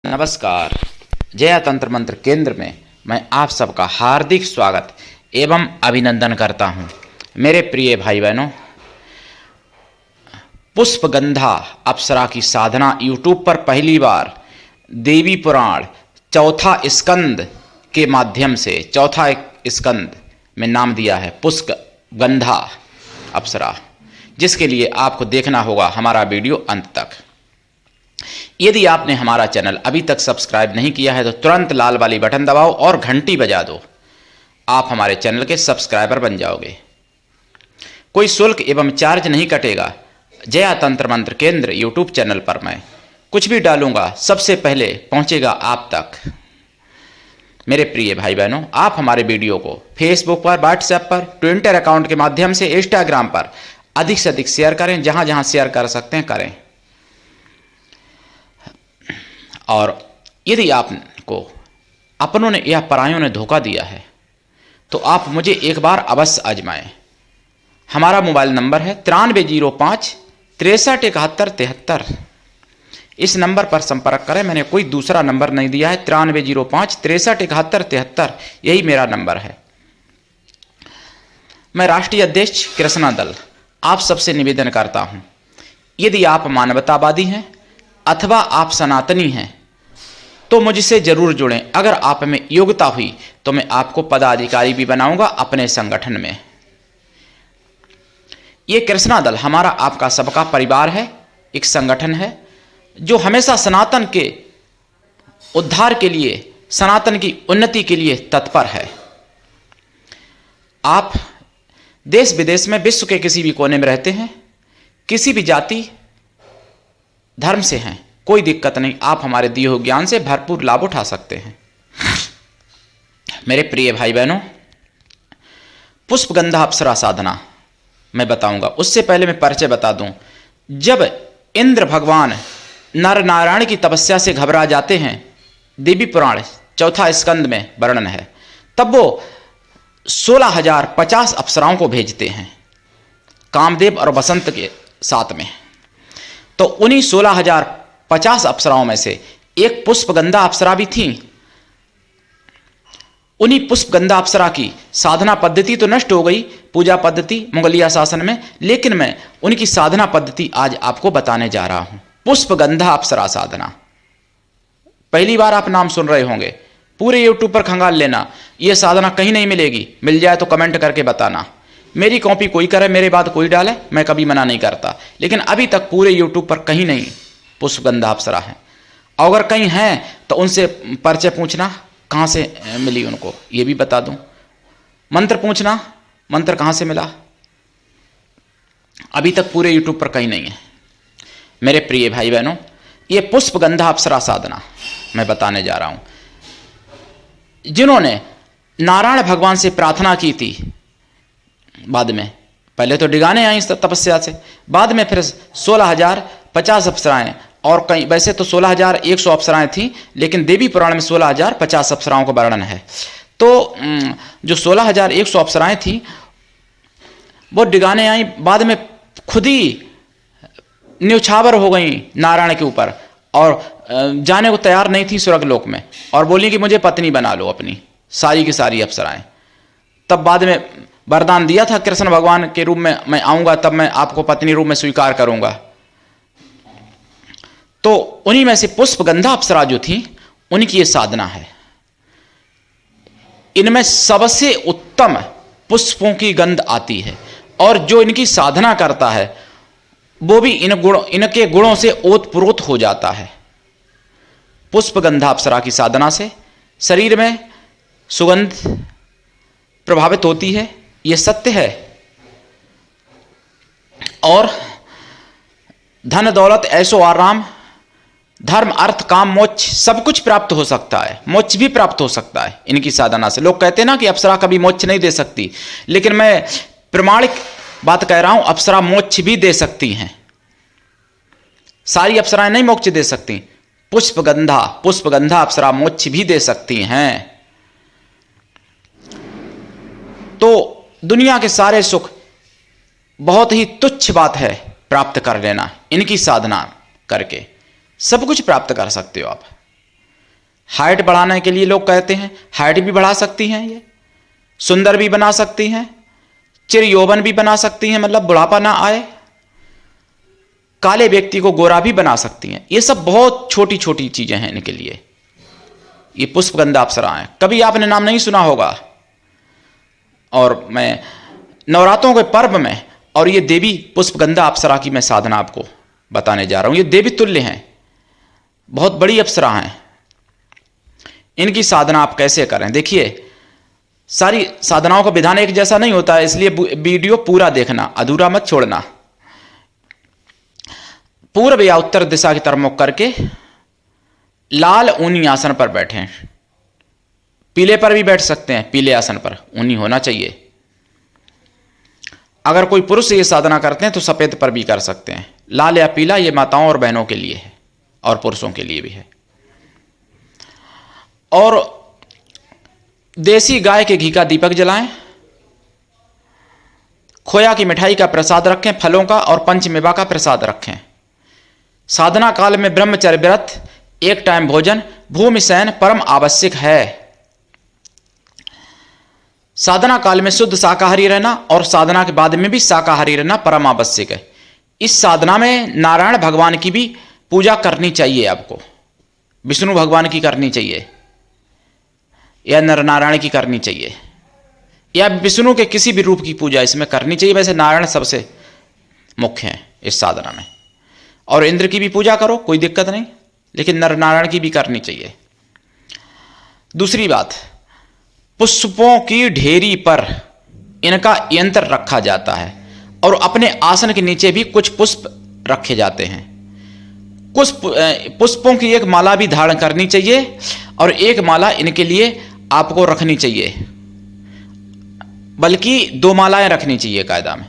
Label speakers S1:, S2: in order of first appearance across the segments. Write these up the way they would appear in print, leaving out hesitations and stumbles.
S1: नमस्कार। जया तंत्र मंत्र केंद्र में मैं आप सबका हार्दिक स्वागत एवं अभिनंदन करता हूं। मेरे प्रिय भाई बहनों, पुष्पगंधा अप्सरा की साधना यूट्यूब पर पहली बार देवी पुराण चौथा स्कंद के माध्यम से, चौथा स्कंद में नाम दिया है पुष्पगंधा अप्सरा, जिसके लिए आपको देखना होगा हमारा वीडियो अंत तक। यदि आपने हमारा चैनल अभी तक सब्सक्राइब नहीं किया है तो तुरंत लाल वाली बटन दबाओ और घंटी बजा दो। आप हमारे चैनल के सब्सक्राइबर बन जाओगे। कोई शुल्क एवं चार्ज नहीं कटेगा। जया तंत्र मंत्र केंद्र यूट्यूब चैनल पर मैं कुछ भी डालूंगा सबसे पहले पहुंचेगा आप तक। मेरे प्रिय भाई बहनों, आप हमारे वीडियो को फेसबुक पर, व्हाट्सएप पर, ट्विटर अकाउंट के माध्यम से, इंस्टाग्राम पर अधिक से अधिक शेयर करें। जहां जहां शेयर कर सकते हैं करें। और यदि आपको अपनों ने या परायों ने धोखा दिया है तो आप मुझे एक बार अवश्य आजमाएं। हमारा मोबाइल नंबर है 9305 637173। इस नंबर पर संपर्क करें। मैंने कोई दूसरा नंबर नहीं दिया है। 9305 637173 यही मेरा नंबर है। मैं राष्ट्रीय अध्यक्ष कृष्णा दल आप सबसे निवेदन करता हूं, यदि आप मानवतावादी हैं अथवा आप सनातनी हैं तो मुझसे जरूर जुड़ें। अगर आप में योग्यता हुई तो मैं आपको पदाधिकारी भी बनाऊंगा अपने संगठन में। ये कृष्णा दल हमारा आपका सबका परिवार है, एक संगठन है जो हमेशा सनातन के उद्धार के लिए, सनातन की उन्नति के लिए तत्पर है। आप देश विदेश में, विश्व के किसी भी कोने में रहते हैं, किसी भी जाति धर्म से हैं, कोई दिक्कत नहीं। आप हमारे दिए हुए ज्ञान से भरपूर लाभ उठा सकते हैं। मेरे प्रिय भाई बहनों, पुष्पगंधा अप्सरा साधना मैं बताऊंगा। उससे पहले मैं परिचय बता दूं। जब इंद्र भगवान नर नारायण की तपस्या से घबरा जाते हैं, देवी पुराण चौथा स्कंद में वर्णन है, तब वो 16,050 अप्सराओं को भेजते हैं कामदेव और बसंत के साथ में। तो उन्हीं 16,050 अप्सराओं में से एक पुष्पगंधा अप्सरा भी थी। उन्हीं पुष्पगंधा अप्सरा की साधना पद्धति तो नष्ट हो गई, पूजा पद्धति मुगलिया शासन में, लेकिन मैं उनकी साधना पद्धति आज आपको बताने जा रहा हूं। पुष्पगंधा अप्सरा साधना पहली बार आप नाम सुन रहे होंगे। पूरे यूट्यूब पर खंगाल लेना, यह साधना कहीं नहीं मिलेगी। मिल जाए तो कमेंट करके बताना। मेरी कॉपी कोई करे, मेरे बाद कोई डाले, मैं कभी मना नहीं करता, लेकिन अभी तक पूरे यूट्यूब पर कहीं नहीं पुष्पगंधा अप्सरा है। अगर कहीं है तो उनसे परिचय पूछना, कहाँ से मिली उनको ये भी बता दूं। मंत्र पूछना, मंत्र कहाँ से मिला, अभी तक पूरे यूट्यूब पर कहीं नहीं है। मेरे प्रिय भाई बहनों, ये पुष्पगंधा अप्सरा साधना मैं बताने जा रहा हूं। जिन्होंने नारायण भगवान से प्रार्थना की थी, बाद में पहले तो डिगाने आई तपस्या से, बाद में फिर 16,050 अप्सराएं, और कहीं वैसे तो 16,100 अप्सराएं थी, लेकिन देवी पुराण में 16,050 अप्सराओं का वर्णन है। तो जो 16,100 अप्सराएं थी वो डिगाने आई, बाद में खुद ही न्यौछावर हो गई नारायण के ऊपर और जाने को तैयार नहीं थी स्वर्गलोक में, और बोली कि मुझे पत्नी बना लो अपनी, सारी की सारी अप्सराएं। तब बाद में वरदान दिया था कृष्ण भगवान के रूप में, मैं आऊंगा तब मैं आपको पत्नी रूप में स्वीकार करूंगा। तो उन्हीं में से पुष्पगंधा अप्सरा जो थी, उनकी ये साधना है। इनमें सबसे उत्तम पुष्पों की गंध आती है, और जो इनकी साधना करता है वो भी इनके गुणों से ओतप्रोत हो जाता है। पुष्पगंधा अप्सरा की साधना से शरीर में सुगंध प्रभावित होती है, यह सत्य है। और धन दौलत ऐशो आराम, धर्म अर्थ काम मोक्ष सब कुछ प्राप्त हो सकता है। मोक्ष भी प्राप्त हो सकता है इनकी साधना से। लोग कहते हैं ना कि अप्सरा कभी मोक्ष नहीं दे सकती, लेकिन मैं प्रमाणिक बात कह रहा हूं, अप्सरा मोक्ष भी दे सकती हैं। सारी अप्सराएं नहीं मोक्ष दे सकती, पुष्पगंधा अप्सरा मोक्ष भी दे सकती हैं। तो दुनिया के सारे सुख बहुत ही तुच्छ बात है प्राप्त कर लेना। इनकी साधना करके सब कुछ प्राप्त कर सकते हो आप। हाइट बढ़ाने के लिए लोग कहते हैं, हाइट भी बढ़ा सकती हैं ये, सुंदर भी बना सकती हैं, चिर यौवन भी बना सकती हैं, मतलब बुढ़ापा ना आए, काले व्यक्ति को गोरा भी बना सकती हैं। ये सब बहुत छोटी छोटी चीजें हैं इनके लिए। ये पुष्पगंधा अप्सराएं, कभी आपने नाम नहीं सुना होगा। और मैं नवरात्रों के पर्व में, और ये देवी पुष्पगंधा अप्सरा की मैं साधना आपको बताने जा रहा हूं। ये देवी तुल्य हैं, बहुत बड़ी अप्सरा हैं। इनकी साधना आप कैसे करें, देखिए सारी साधनाओं का विधान एक जैसा नहीं होता है, इसलिए वीडियो पूरा देखना, अधूरा मत छोड़ना। पूर्व या उत्तर दिशा की तरफ मुख करके लाल ऊनी आसन पर बैठें। पीले पर भी बैठ सकते हैं, पीले आसन पर ऊनी होना चाहिए। अगर कोई पुरुष ये साधना करते हैं तो सफेद पर भी कर सकते हैं। लाल या पीला ये माताओं और बहनों के लिए है और पुरुषों के लिए भी है। और देसी गाय के घी का दीपक जलाएं, खोया की मिठाई का प्रसाद रखें, फलों का और पंचमेवा का प्रसाद रखें। साधना काल में ब्रह्मचर्य व्रत, एक टाइम भोजन, भूमि शयन परम आवश्यक है। साधना काल में शुद्ध शाकाहारी रहना और साधना के बाद में भी शाकाहारी रहना परम आवश्यक है। इस साधना में नारायण भगवान की भी पूजा करनी चाहिए आपको, विष्णु भगवान की करनी चाहिए या नर नारायण की करनी चाहिए, या विष्णु के किसी भी रूप की पूजा इसमें करनी चाहिए। वैसे नारायण सबसे मुख्य हैं इस साधना में, और इंद्र की भी पूजा करो, कोई दिक्कत नहीं, लेकिन नर नारायण की भी करनी चाहिए। दूसरी बात, पुष्पों की ढेरी पर इनका यंत्र रखा जाता है और अपने आसन के नीचे भी कुछ पुष्प रखे जाते हैं। कुछ पुष्पों की एक माला भी धारण करनी चाहिए और एक माला इनके लिए आपको रखनी चाहिए, बल्कि 2 मालाएं रखनी चाहिए कायदा में।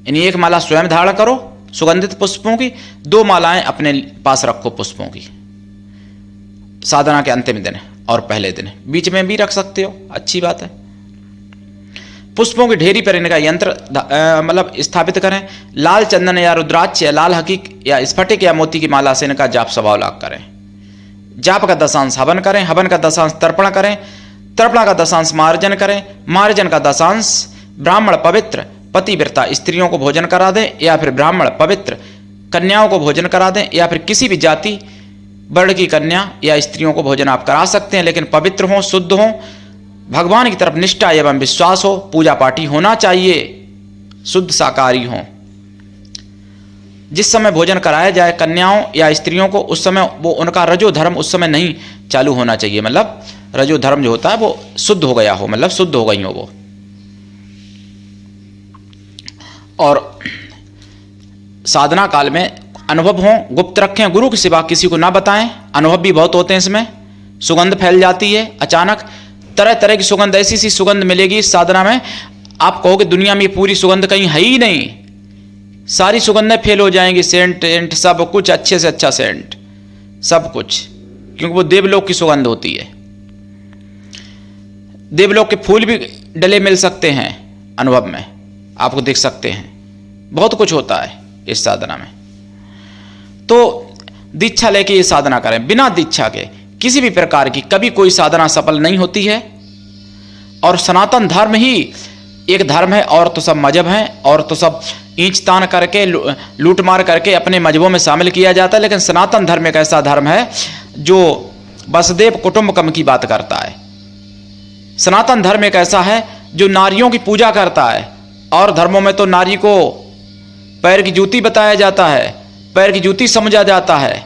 S1: यानी एक माला स्वयं धारण करो सुगंधित पुष्पों की, 2 मालाएं अपने पास रखो पुष्पों की। साधना के अंतिम दिन और पहले दिन, बीच में भी रख सकते हो, अच्छी बात है। पुष्पों की ढेरी पर इनका यंत्र मतलब स्थापित करें। लाल चंदन या रुद्राक्ष या लाल हकीक या स्फटिक या मोती की माला से इनका जाप स्वभाव लाभ करें। जाप का दशांश हवन करें, हवन का दशांश तर्पण करें, तर्पण का दशांश मार्जन करें, मार्जन का दशांश ब्राह्मण पवित्र पतिव्रता स्त्रियों को भोजन करा दें, या फिर ब्राह्मण पवित्र कन्याओं को भोजन करा दें, या फिर किसी भी जाति वर्ण की कन्या या स्त्रियों को भोजन आप करा सकते हैं, लेकिन पवित्र हों, शुद्ध हों, भगवान की तरफ निष्ठा एवं विश्वास हो, पूजा पाठी होना चाहिए, शुद्ध शाकाहारी हों। जिस समय भोजन कराया जाए कन्याओं या स्त्रियों को, उस समय वो उनका रजो धर्म उस समय नहीं चालू होना चाहिए, मतलब रजो धर्म जो होता है वो शुद्ध हो गया हो, मतलब शुद्ध हो गई हो वो। और साधना काल में अनुभव हों, गुप्त रखें, गुरु के सिवा किसी को ना बताएं। अनुभव भी बहुत होते हैं इसमें, सुगंध फैल जाती है अचानक, तरह तरह की सुगंध, ऐसी सी सुगंध मिलेगी इस साधना में, आप कहोगे दुनिया में पूरी सुगंध कहीं है ही नहीं, सारी सुगंधें फेल हो जाएंगी, सेंट एंट सब कुछ, अच्छे से अच्छा सेंट सब कुछ, क्योंकि वो देवलोक की सुगंध होती है। देवलोक के फूल भी डले मिल सकते हैं अनुभव में, आपको देख सकते हैं, बहुत कुछ होता है इस साधना में। तो दीक्षा लेके ये साधना करें, बिना दीक्षा के किसी भी प्रकार की कभी कोई साधना सफल नहीं होती है। और सनातन धर्म ही एक धर्म है, और तो सब मजहब हैं, और तो सब ईंच तान करके लूट मार करके अपने मजहबों में शामिल किया जाता है, लेकिन सनातन धर्म एक ऐसा धर्म है जो वसुदेव कुटुंबकम की बात करता है। सनातन धर्म एक ऐसा है जो नारियों की पूजा करता है, और धर्मों में तो नारी को पैर की जूती बताया जाता है, पैर की जूती समझा जाता है,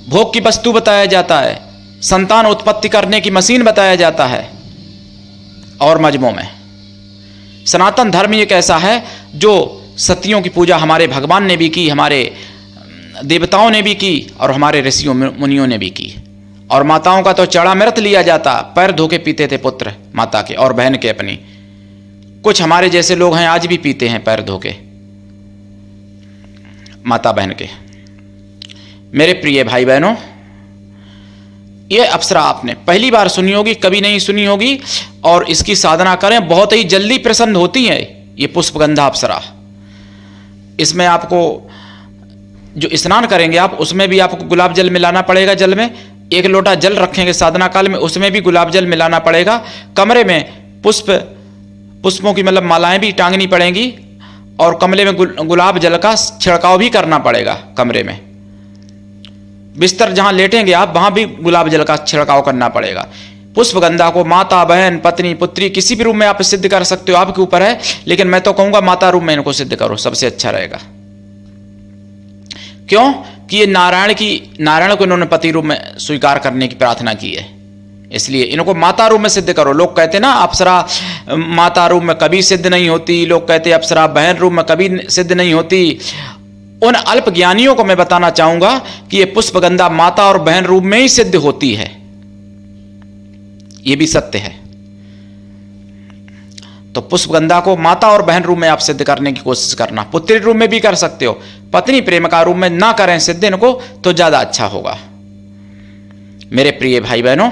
S1: भोग की वस्तु बताया जाता है, संतान उत्पत्ति करने की मशीन बताया जाता है। और मजमों में सनातन धर्म एक ऐसा है जो सतियों की पूजा हमारे भगवान ने भी की, हमारे देवताओं ने भी की, और हमारे ऋषियों मुनियों ने भी की। और माताओं का तो चढ़ामृत लिया जाता, पैर धो के पीते थे पुत्र माता के और बहन के अपनी। कुछ हमारे जैसे लोग हैं आज भी पीते हैं पैर धो के माता बहन के। मेरे प्रिय भाई बहनों, ये अप्सरा आपने पहली बार सुनी होगी, कभी नहीं सुनी होगी, और इसकी साधना करें, बहुत ही जल्दी प्रसन्न होती है ये पुष्पगंधा अप्सरा। इसमें आपको जो स्नान करेंगे आप, उसमें भी आपको गुलाब जल मिलाना पड़ेगा जल में, 1 लोटा जल रखेंगे साधना काल में, उसमें भी गुलाब जल मिलाना पड़ेगा। कमरे में पुष्पों की मतलब मालाएं भी टांगनी पड़ेंगी, और कमरे में गुलाब जल का छिड़काव भी करना पड़ेगा। कमरे में बिस्तर जहां लेटेंगे आप, वहां भी गुलाब जल का छिड़काव करना पड़ेगा। पुष्पगंधा को माता, बहन, पत्नी, पुत्री किसी भी रूम में आप सिद्ध कर सकते हो, आपके ऊपर है, लेकिन मैं तो कहूंगा माता रूम में इनको सिद्ध करो, सबसे अच्छा रहेगा। क्यों कि ये नारायण को इन्होंने पति रूप में स्वीकार करने की प्रार्थना की है, इसलिए इनको माता रूप में सिद्ध करो। लोग कहते ना अप्सरा माता रूप में कभी सिद्ध नहीं होती, लोग कहते अप्सरा बहन रूप में कभी सिद्ध नहीं होती। उन अल्प ज्ञानियों को मैं बताना चाहूंगा कि ये पुष्पगंधा माता और बहन रूप में ही सिद्ध होती है, ये भी सत्य है। तो पुष्पगंधा को माता और बहन रूप में आप सिद्ध करने की कोशिश करना। पुत्री रूप में भी कर सकते हो, पत्नी प्रेमिका रूप में ना करें सिद्ध इनको तो ज्यादा अच्छा होगा। मेरे प्रिय भाई बहनों,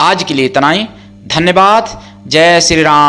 S1: आज के लिए इतना ही। धन्यवाद। जय श्री राम।